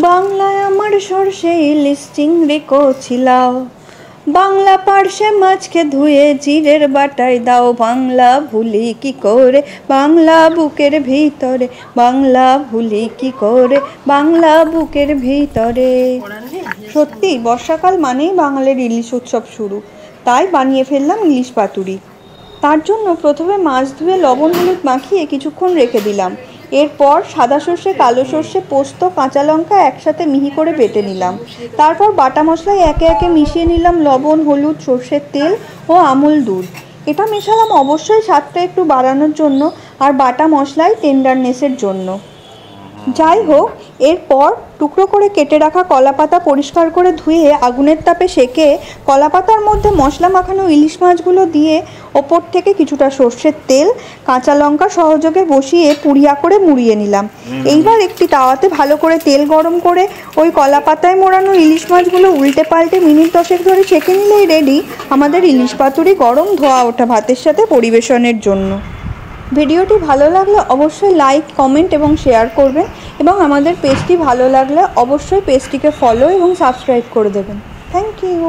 বাংলায় আমার সর্ষে ইলিশ চিংড়ি কচিলাও, বাংলা পার্শে মাছকে ধুয়ে জিরের বাটায় দাও। বাংলা ভুলি কি করে বাংলা বুকের ভিতরে, বাংলা ভুলি কি করে বাংলা বুকের ভিতরে। সত্যি বর্ষাকাল মানেই বাঙালির ইলিশ উৎসব শুরু, তাই বানিয়ে ফেললাম ইলিশ পাতুরি। তার জন্য প্রথমে মাছ ধুয়ে লবণ হলুদ মাখিয়ে কিছুক্ষণ রেখে দিলাম। এরপর সাদা সর্ষে, কালো সর্ষে, পোস্ত, কাঁচা লঙ্কা একসাথে মিহি করে বেটে নিলাম। তারপর বাটা মশলায় একে একে মিশিয়ে নিলাম লবণ, হলুদ, সর্ষের তেল ও আমুল দুধ। এটা মেশালাম অবশ্যই স্বাদটা একটু বাড়ানোর জন্য আর বাটা মশলায় টেন্ডারনেসের জন্য। যাই হোক, এরপর টুকরো করে কেটে রাখা কলাপাতা পরিষ্কার করে ধুয়ে আগুনের তাপে সেঁকে কলাপাতার মধ্যে মশলা মাখানো ইলিশ মাছগুলো দিয়ে ওপর থেকে কিছুটা সর্ষের তেল, কাঁচা লঙ্কা সহযোগে বসিয়ে পুড়িয়া করে মুড়িয়ে নিলাম। এইবার একটি তাওয়াতে ভালো করে তেল গরম করে ওই কলাপাতায় মোড়ানো ইলিশ মাছগুলো উল্টে পাল্টে মিনিট 10 ধরে সেঁকে নিলেই রেডি আমাদের ইলিশ পাতুরি গরম ধোয়া ওঠা ভাতের সাথে পরিবেশনের জন্য। ভিডিওটি ভালো লাগলে অবশ্যই লাইক, কমেন্ট এবং শেয়ার করবেন এবং আমাদের পেজটি ভালো লাগলে অবশ্যই পেজটিকে ফলো এবং সাবস্ক্রাইব করে দেবেন। Thank you.